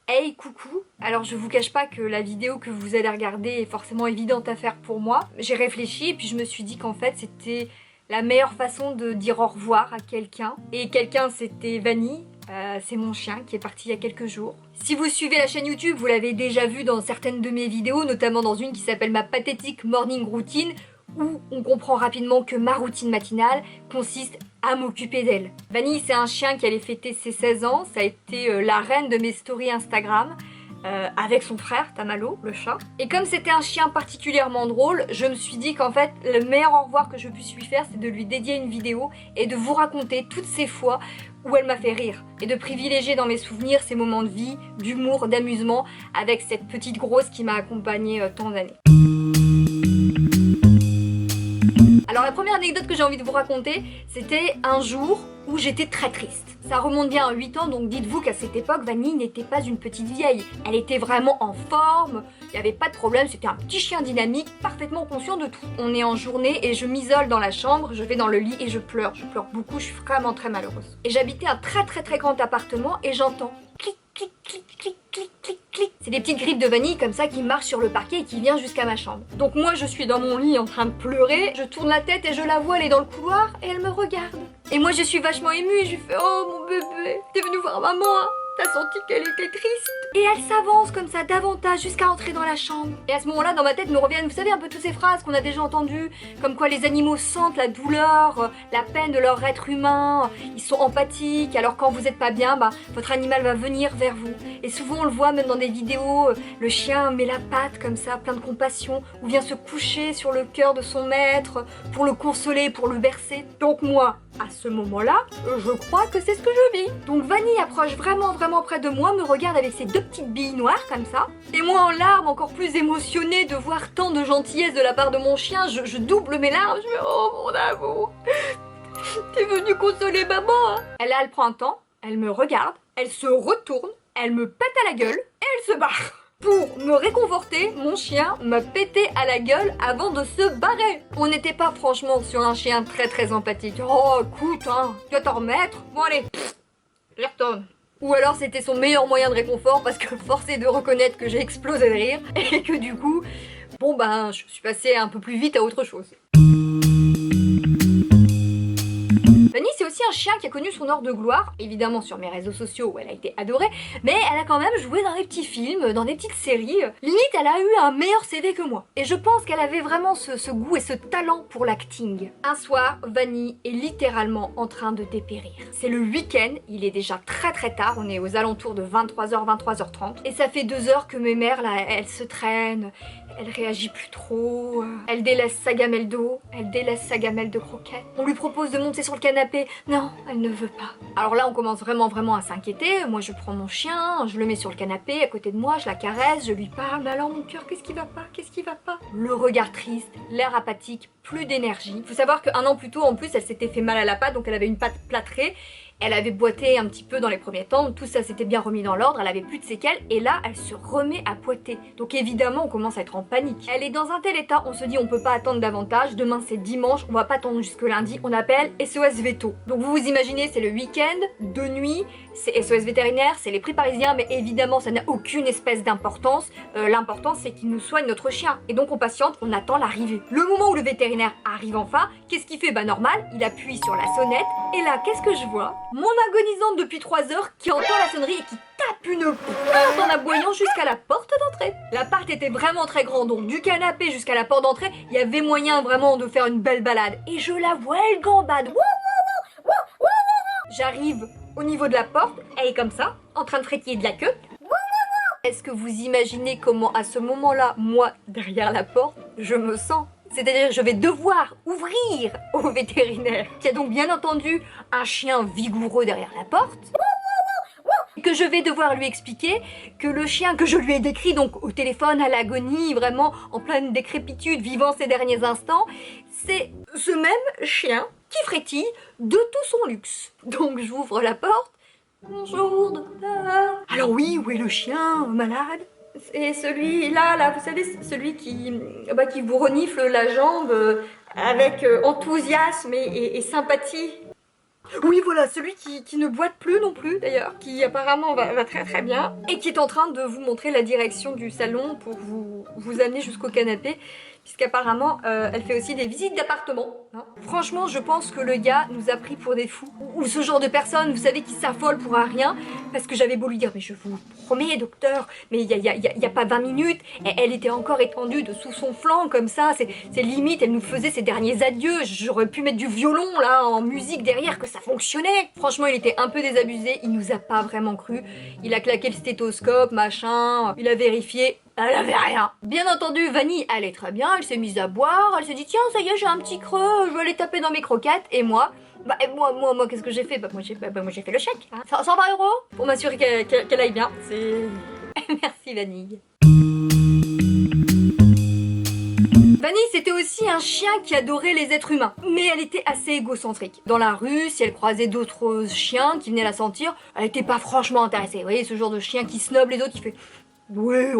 Hey coucou. Alors je vous cache pas que la vidéo que vous allez regarder est forcément évidente à faire pour moi. J'ai réfléchi et puis je me suis dit qu'en fait c'était la meilleure façon de dire au revoir à quelqu'un. Et quelqu'un c'était Vanille, c'est mon chien qui est parti il y a quelques jours. Si vous suivez la chaîne YouTube, vous l'avez déjà vu dans certaines de mes vidéos, notamment dans une qui s'appelle ma pathétique morning routine, où on comprend rapidement que ma routine matinale consiste à m'occuper d'elle. Vanille, c'est un chien qui allait fêter ses 16 ans, ça a été la reine de mes stories Instagram, avec son frère Tamalo, le chat. Et comme c'était un chien particulièrement drôle, je me suis dit qu'en fait, le meilleur au revoir que je puisse lui faire, c'est de lui dédier une vidéo et de vous raconter toutes ces fois où elle m'a fait rire, et de privilégier dans mes souvenirs ces moments de vie, d'humour, d'amusement, avec cette petite grosse qui m'a accompagnée tant d'années. Alors la première anecdote que j'ai envie de vous raconter, c'était un jour où j'étais très triste. Ça remonte bien à 8 ans, donc dites-vous qu'à cette époque, Vanille n'était pas une petite vieille. Elle était vraiment en forme, il n'y avait pas de problème, c'était un petit chien dynamique, parfaitement conscient de tout. On est en journée et je m'isole dans la chambre, je vais dans le lit et je pleure beaucoup, je suis vraiment très malheureuse. Et j'habitais un très grand appartement et j'entends clic, clic, clic, clic, clic, clic, clic. C'est des petites griffes de Vanille comme ça qui marchent sur le parquet et qui viennent jusqu'à ma chambre. Donc moi je suis dans mon lit en train de pleurer, je tourne la tête et je la vois, elle est dans le couloir et elle me regarde. Et moi je suis vachement émue et je lui fais « Oh mon bébé, t'es venu voir maman hein? T'as senti qu'elle était triste ?» Et elle s'avance comme ça davantage jusqu'à entrer dans la chambre. Et à ce moment-là, dans ma tête me reviennent, vous savez, un peu toutes ces phrases qu'on a déjà entendues, comme quoi les animaux sentent la douleur, la peine de leur être humain, ils sont empathiques, alors quand vous n'êtes pas bien, bah, votre animal va venir vers vous. Et souvent on le voit même dans des vidéos, le chien met la patte comme ça, plein de compassion, ou vient se coucher sur le cœur de son maître pour le consoler, pour le bercer. Donc moi, à ce moment-là, je crois que c'est ce que je vis. Donc Vanille approche vraiment près de moi, me regarde avec ses deux petites billes noires comme ça. Et moi en larmes, encore plus émotionnée de voir tant de gentillesse de la part de mon chien, je double mes larmes, je fais « Oh mon amour, t'es venu consoler maman hein ?» Et là elle prend un temps, elle me regarde, elle se retourne, elle me pète à la gueule et elle se barre. Pour me réconforter, mon chien m'a pété à la gueule avant de se barrer. On n'était pas franchement sur un chien très empathique. Oh écoute, hein, tu vas t'en remettre. Bon allez, j'y retourne. Ou alors c'était son meilleur moyen de réconfort parce que force est de reconnaître que j'ai explosé de rire et que du coup, bon ben, je suis passée un peu plus vite à autre chose. Vanille, c'est aussi un chien qui a connu son heure de gloire, évidemment sur mes réseaux sociaux où elle a été adorée, mais elle a quand même joué dans des petits films, dans des petites séries. Limite, elle a eu un meilleur CV que moi. Et je pense qu'elle avait vraiment ce goût et ce talent pour l'acting. Un soir, Vanille est littéralement en train de dépérir. C'est le week-end, il est déjà très tard, on est aux alentours de 23h, 23h30. Et ça fait 2 heures que mes mères, là, elles se traînent, elle réagit plus trop, elle délaisse sa gamelle d'eau, elle délaisse sa gamelle de croquettes. On lui propose de monter sur le canapé, non, elle ne veut pas. Alors là on commence vraiment à s'inquiéter, moi je prends mon chien, je le mets sur le canapé à côté de moi, je la caresse, je lui parle, mais alors mon cœur, qu'est-ce qui va pas, qu'est-ce qui va pas? Le regard triste, l'air apathique, plus d'énergie. Faut savoir qu'un an plus tôt en plus elle s'était fait mal à la patte, donc elle avait une patte plâtrée. Elle avait boité un petit peu dans les premiers temps, tout ça s'était bien remis dans l'ordre, elle avait plus de séquelles et là elle se remet à boiter. Donc évidemment on commence à être en panique. Elle est dans un tel état, on se dit on peut pas attendre davantage, demain c'est dimanche, on va pas attendre jusque lundi, on appelle SOS Veto. Donc vous vous imaginez, c'est le week-end, de nuit, c'est SOS vétérinaire, c'est les prix parisiens, mais évidemment ça n'a aucune espèce d'importance. L'important c'est qu'il nous soigne notre chien. Et donc on patiente, on attend l'arrivée. Le moment où le vétérinaire arrive enfin, qu'est-ce qu'il fait? Bah normal, il appuie sur la sonnette et là qu'est-ce que je vois? Mon agonisante depuis 3 heures qui entend la sonnerie et qui tape une pointe en aboyant jusqu'à la porte d'entrée. L'appart était vraiment très grand, donc du canapé jusqu'à la porte d'entrée, il y avait moyen vraiment de faire une belle balade. Et je la vois, elle gambade. J'arrive au niveau de la porte, elle est comme ça, en train de frétiller de la queue. Est-ce que vous imaginez comment à ce moment-là, moi, derrière la porte, je me sens? C'est-à-dire je vais devoir ouvrir au vétérinaire, qui a donc bien entendu un chien vigoureux derrière la porte, que je vais devoir lui expliquer que le chien que je lui ai décrit donc au téléphone à l'agonie, vraiment en pleine décrépitude, vivant ses derniers instants, c'est ce même chien qui frétille de tout son luxe. Donc j'ouvre la porte. Bonjour docteur. Alors oui, où est le chien malade? C'est celui-là, vous savez, celui qui vous renifle la jambe avec enthousiasme et sympathie. Oui, voilà, celui qui ne boite plus non plus d'ailleurs, qui apparemment va très très bien, et qui est en train de vous montrer la direction du salon pour vous amener jusqu'au canapé, puisqu'apparemment elle fait aussi des visites d'appartement. Hein. Franchement, je pense que le gars nous a pris pour des fous, ou ce genre de personnes, vous savez, qui s'affolent pour un rien, parce que j'avais beau lui dire, mais je vous promets, docteur, mais il y a pas 20 minutes, et elle était encore étendue de sous son flanc comme ça, c'est limite, elle nous faisait ses derniers adieux, j'aurais pu mettre du violon là en musique derrière que ça fonctionnait. Franchement, il était un peu désabusé, il nous a pas vraiment cru, il a claqué le stéthoscope, machin, il a vérifié, elle avait rien. Bien entendu, Vanille allait très bien, elle s'est mise à boire, elle s'est dit tiens, ça y est, j'ai un petit creux, je vais aller taper dans mes croquettes, et moi, moi, qu'est-ce que j'ai fait? Moi, j'ai fait le chèque. Hein. 120 € pour m'assurer qu'elle aille bien. C'est... Merci, Vanille. Vanille, c'était aussi un chien qui adorait les êtres humains, mais elle était assez égocentrique. Dans la rue, si elle croisait d'autres chiens qui venaient la sentir, elle était pas franchement intéressée. Vous voyez, ce genre de chien qui snob les autres, qui fait « Ouais,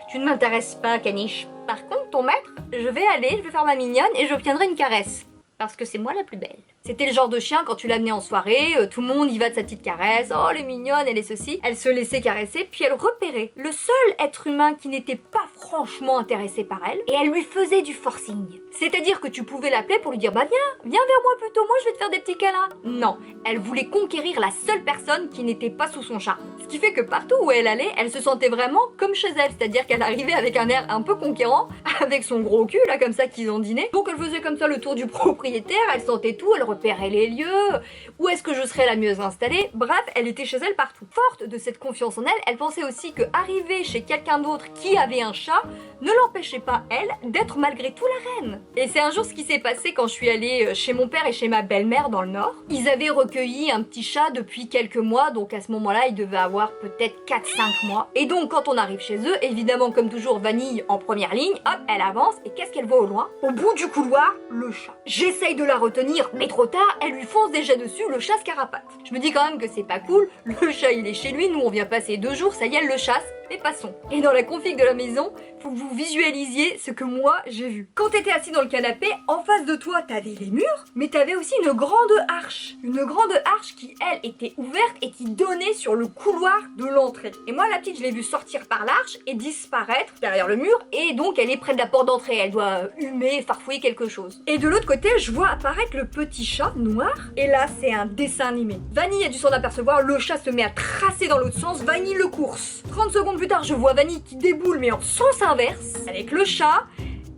tu ne m'intéresses pas, caniche. Par contre, ton maître, je vais faire ma mignonne et j'obtiendrai une caresse. Parce que c'est moi la plus belle. » C'était le genre de chien, quand tu l'amenais en soirée, tout le monde y va de sa petite caresse, oh elle est mignonne, elle est ceci. Elle se laissait caresser, puis elle repérait le seul être humain qui n'était pas franchement intéressé par elle, et elle lui faisait du forcing. C'est-à-dire que tu pouvais l'appeler pour lui dire, bah viens vers moi plutôt, moi je vais te faire des petits câlins. Non, elle voulait conquérir la seule personne qui n'était pas sous son charme. Ce qui fait que partout où elle allait, elle se sentait vraiment comme chez elle, c'est-à-dire qu'elle arrivait avec un air un peu conquérant, avec son gros cul là comme ça qu'ils ont dîné. Donc elle faisait comme ça le tour du propriétaire, elle sentait tout, elle repérait les lieux, où est-ce que je serais la mieux installée, bref, elle était chez elle partout. Forte de cette confiance en elle, elle pensait aussi que arriver chez quelqu'un d'autre qui avait un chat ne l'empêchait pas, elle, d'être malgré tout la reine. Et c'est un jour ce qui s'est passé quand je suis allée chez mon père et chez ma belle-mère dans le Nord. Ils avaient recueilli un petit chat depuis quelques mois, donc à ce moment-là, il devait avoir peut-être 4-5 mois. Et donc quand on arrive chez eux, évidemment comme toujours Vanille en première ligne, hop, elle avance, et qu'est-ce qu'elle voit au loin? Au bout du couloir, le chat. J'essaye de la retenir, mais trop tard, elle lui fonce déjà dessus, le chat se carapate. Je me dis quand même que c'est pas cool, le chat il est chez lui, nous on vient passer 2 jours, ça y est, elle le chasse, mais passons. Et dans la config de la maison, faut que vous visualisiez ce que moi j'ai vu. Quand t'étais assis dans le canapé, en face de toi t'avais les murs, mais t'avais aussi une grande arche. Une grande arche qui, elle, était ouverte et qui donnait sur le couloir de l'entrée. Et moi, la petite, je l'ai vue sortir par l'arche et disparaître derrière le mur, et donc elle est près de la porte d'entrée, elle doit humer, farfouiller quelque chose. Et de l'autre côté, je vois apparaître le petit chat noir, et là, c'est un dessin animé. Vanille a dû s'en apercevoir, le chat se met à tracer dans l'autre sens, Vanille le course. 30 secondes plus tard, je vois Vanille qui déboule, mais en sens inverse, avec le chat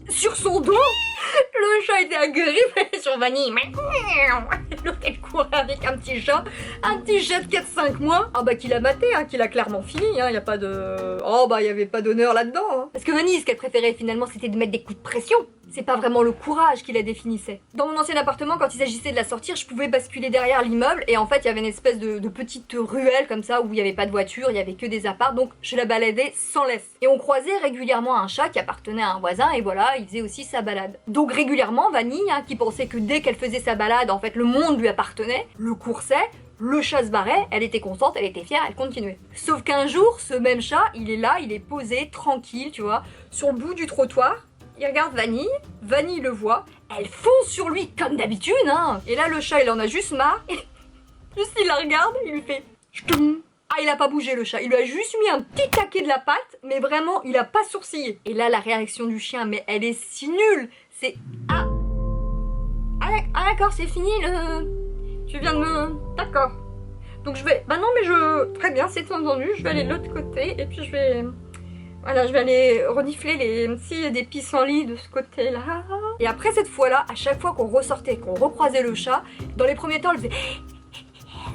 sur son dos. Le chat était agrippé sur Vanille. L'autre elle courait avec un petit chat de 4-5 mois. Ah bah qu'il a maté, hein, qu'il a clairement fini, hein, y a pas de... Oh bah y avait pas d'honneur là-dedans. Hein. Parce que Vanille, ce qu'elle préférait finalement, c'était de mettre des coups de pression. C'est pas vraiment le courage qui la définissait. Dans mon ancien appartement, quand il s'agissait de la sortir, je pouvais basculer derrière l'immeuble et en fait il y avait une espèce de petite ruelle comme ça où il y avait pas de voiture, il y avait que des apparts, donc je la baladais sans laisse. Et on croisait régulièrement un chat qui appartenait à un voisin et voilà, il faisait aussi sa balade. Donc régulièrement, Vanille, hein, qui pensait que dès qu'elle faisait sa balade, en fait le monde lui appartenait, le coursait, le chat se barrait, elle était contente, elle était fière, elle continuait. Sauf qu'un jour, ce même chat, il est là, il est posé, tranquille, tu vois, sur le bout du trottoir. Il regarde Vanille, Vanille le voit, elle fonce sur lui comme d'habitude, hein. Et là, le chat, il en a juste marre, et juste il la regarde, il lui fait ch'toum. Ah, il a pas bougé le chat, il lui a juste mis un petit taquet de la patte, mais vraiment, il a pas sourcillé. Et là, la réaction du chien, mais elle est si nulle, c'est ah d'accord, c'est fini, tu viens de me... D'accord. Donc je vais... Bah non, mais très bien, c'est entendu, je vais aller de l'autre côté, et puis je vais... Voilà, je vais aller renifler s'il y a des pissenlits de ce côté-là. Et après cette fois-là, à chaque fois qu'on ressortait, qu'on recroisait le chat, dans les premiers temps, elle faisait...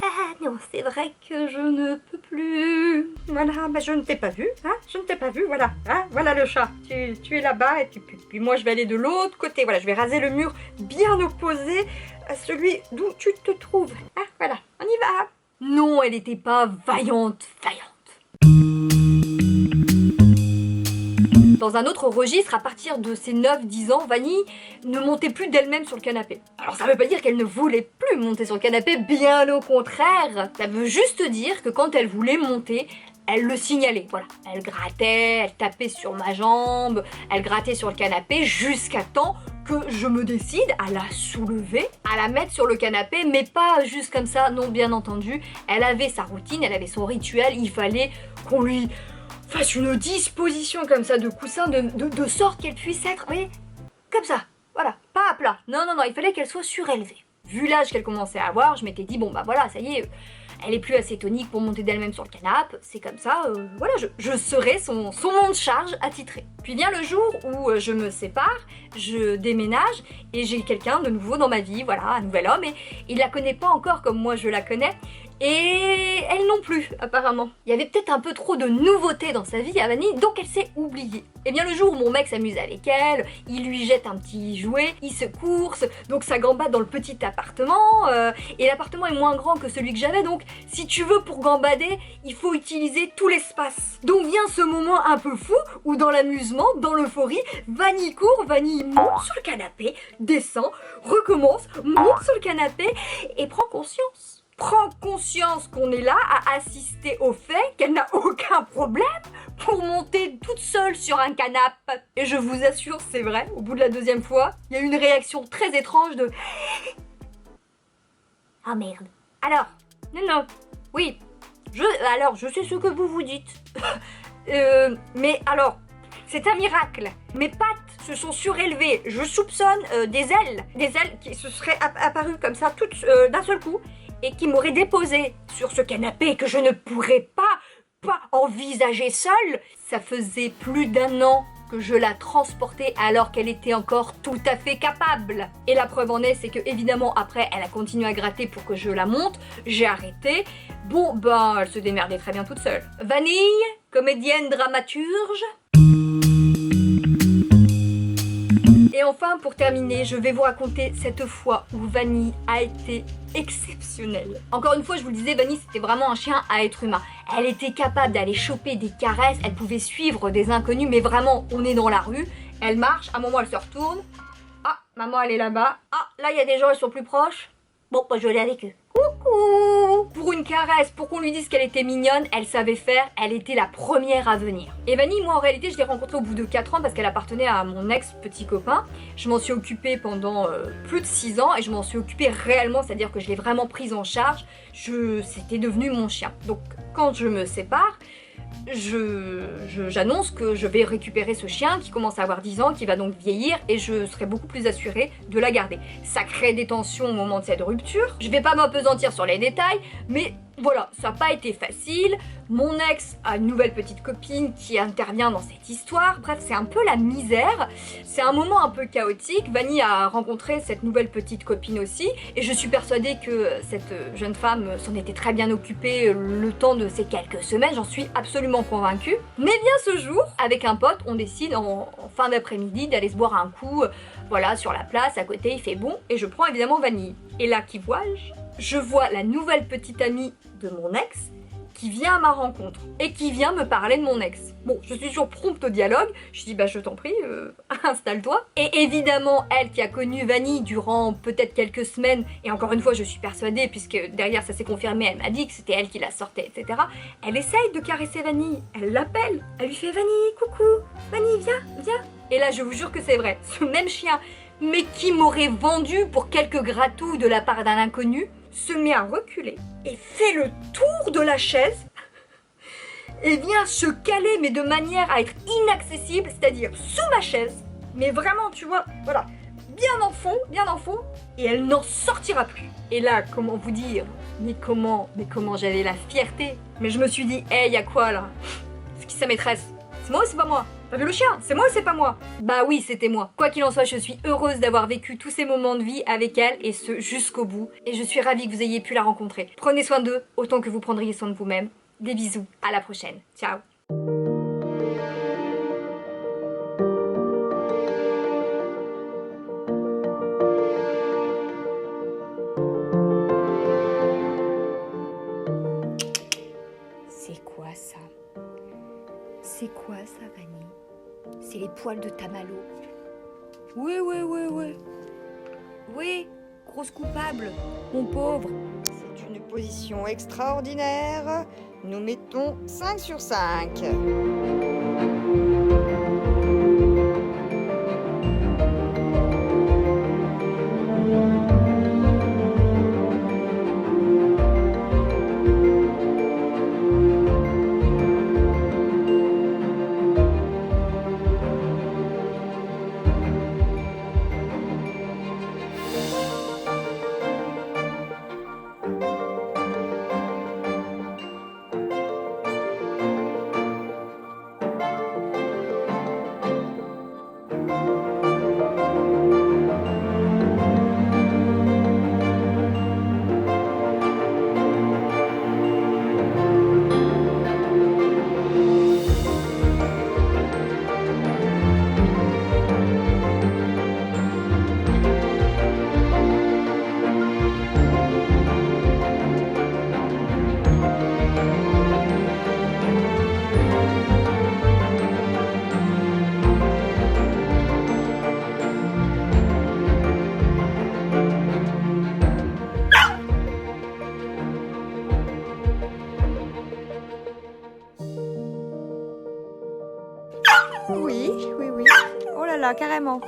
Ah non, c'est vrai que je ne peux plus. Voilà, bah je ne t'ai pas vu, hein, je ne t'ai pas vu, voilà. Hein, voilà le chat, tu es là-bas et puis moi je vais aller de l'autre côté. Voilà, je vais raser le mur bien opposé à celui d'où tu te trouves. Ah, voilà, on y va. Non, elle n'était pas vaillante. Dans un autre registre, à partir de ses 9-10 ans, Vanille ne montait plus d'elle-même sur le canapé. Alors ça veut pas dire qu'elle ne voulait plus monter sur le canapé, bien au contraire. Ça veut juste dire que quand elle voulait monter, elle le signalait, voilà. Elle grattait, elle tapait sur ma jambe, elle grattait sur le canapé jusqu'à temps que je me décide à la soulever, à la mettre sur le canapé, mais pas juste comme ça, non, bien entendu. Elle avait sa routine, elle avait son rituel, il fallait qu'on lui fasse une disposition comme ça de coussin, de sorte qu'elle puisse être, vous voyez, comme ça, voilà, pas à plat. Non, non, non, il fallait qu'elle soit surélevée. Vu l'âge qu'elle commençait à avoir, je m'étais dit, bon bah voilà, ça y est, elle est plus assez tonique pour monter d'elle-même sur le canapé, c'est comme ça, voilà, je serai son monde charge attitré. Puis vient le jour où je me sépare, je déménage et j'ai quelqu'un de nouveau dans ma vie, voilà, un nouvel homme, et il la connaît pas encore comme moi je la connais, et elle non plus, apparemment. Il y avait peut-être un peu trop de nouveautés dans sa vie à Vanille, donc elle s'est oubliée. Et bien le jour où mon mec s'amuse avec elle, il lui jette un petit jouet, il se course, donc ça gambade dans le petit appartement, et l'appartement est moins grand que celui que j'avais, donc si tu veux pour gambader, il faut utiliser tout l'espace. Donc vient ce moment un peu fou, où dans l'amusement, dans l'euphorie, Vanille court, Vanille monte sur le canapé, descend, recommence, monte sur le canapé, et prend conscience qu'on est là à assister au fait qu'elle n'a aucun problème pour monter toute seule sur un canapé. Et je vous assure, c'est vrai, au bout de la deuxième fois, il y a eu une réaction très étrange de « Ah merde. Alors, non, oui, je sais ce que vous vous dites. Mais alors, c'est un miracle. Mes pattes se sont surélevées. Je soupçonne des ailes qui se seraient apparues comme ça, toutes d'un seul coup, et qui m'auraient déposé sur ce canapé que je ne pourrais pas envisager seule. Ça faisait plus d'1 an que je la transportais alors qu'elle était encore tout à fait capable. Et la preuve en est, c'est que évidemment après, elle a continué à gratter pour que je la monte. J'ai arrêté. Bon, ben, elle se démerdait très bien toute seule. Vanille, comédienne dramaturge. Et enfin, pour terminer, je vais vous raconter cette fois où Vanille a été exceptionnelle. Encore une fois, je vous le disais, Vanille, c'était vraiment un chien à être humain. Elle était capable d'aller choper des caresses, elle pouvait suivre des inconnus, mais vraiment, on est dans la rue, elle marche, à un moment, elle se retourne. Ah, maman, elle est là-bas. Ah, là, il y a des gens, ils sont plus proches. Bon, bah, je vais aller avec eux. Coucou! Pour une caresse, pour qu'on lui dise qu'elle était mignonne, elle savait faire, elle était la première à venir. Et Vanille, moi en réalité, je l'ai rencontrée au bout de 4 ans parce qu'elle appartenait à mon ex-petit copain. Je m'en suis occupée pendant plus de 6 ans et je m'en suis occupée réellement, c'est-à-dire que je l'ai vraiment prise en charge. C'était devenu mon chien. Donc quand je me sépare, j'annonce que je vais récupérer ce chien qui commence à avoir 10 ans, qui va donc vieillir et je serai beaucoup plus assurée de la garder. Ça crée des tensions au moment de cette rupture. Je vais pas m'apesantir sur les détails, mais voilà, ça n'a pas été facile. Mon ex a une nouvelle petite copine qui intervient dans cette histoire. Bref, c'est un peu la misère. C'est un moment un peu chaotique. Vanille a rencontré cette nouvelle petite copine aussi. Et je suis persuadée que cette jeune femme s'en était très bien occupée le temps de ces quelques semaines. J'en suis absolument convaincue. Mais bien ce jour, avec un pote, on décide en fin d'après-midi d'aller se boire un coup. Voilà, sur la place, à côté, il fait bon. Et je prends évidemment Vanille. Et là, qui vois-je ? Je vois la nouvelle petite amie de mon ex qui vient à ma rencontre et qui vient me parler de mon ex. Bon, je suis toujours prompte au dialogue, je dis bah je t'en prie, installe-toi. Et évidemment, elle qui a connu Vanille durant peut-être quelques semaines, et encore une fois je suis persuadée, puisque derrière ça s'est confirmé, elle m'a dit que c'était elle qui la sortait, etc. Elle essaye de caresser Vanille, elle l'appelle, elle lui fait Vanille, coucou, Vanille, viens. Et là je vous jure que c'est vrai, ce même chien, mais qui m'aurait vendu pour quelques gratouilles de la part d'un inconnu, se met à reculer et fait le tour de la chaise et vient se caler, mais de manière à être inaccessible, c'est-à-dire sous ma chaise, mais vraiment, tu vois, voilà, bien en fond, et elle n'en sortira plus. Et là, comment vous dire, mais comment j'avais la fierté. Mais je me suis dit, hey, y a quoi là? C'est qui sa maîtresse? C'est moi ou c'est pas moi? T'as vu le chien? C'est moi ou c'est pas moi? Bah oui, c'était moi. Quoi qu'il en soit, je suis heureuse d'avoir vécu tous ces moments de vie avec elle, et ce jusqu'au bout. Et je suis ravie que vous ayez pu la rencontrer. Prenez soin d'eux, autant que vous prendriez soin de vous-même. Des bisous, à la prochaine. Ciao. C'est quoi ça? C'est quoi ça, Vanille? C'est les poils de ta Malo. Oui. Oui, grosse coupable, mon pauvre. C'est une position extraordinaire. Nous mettons 5 sur 5. Oui, oui, oui. Oh là là, carrément.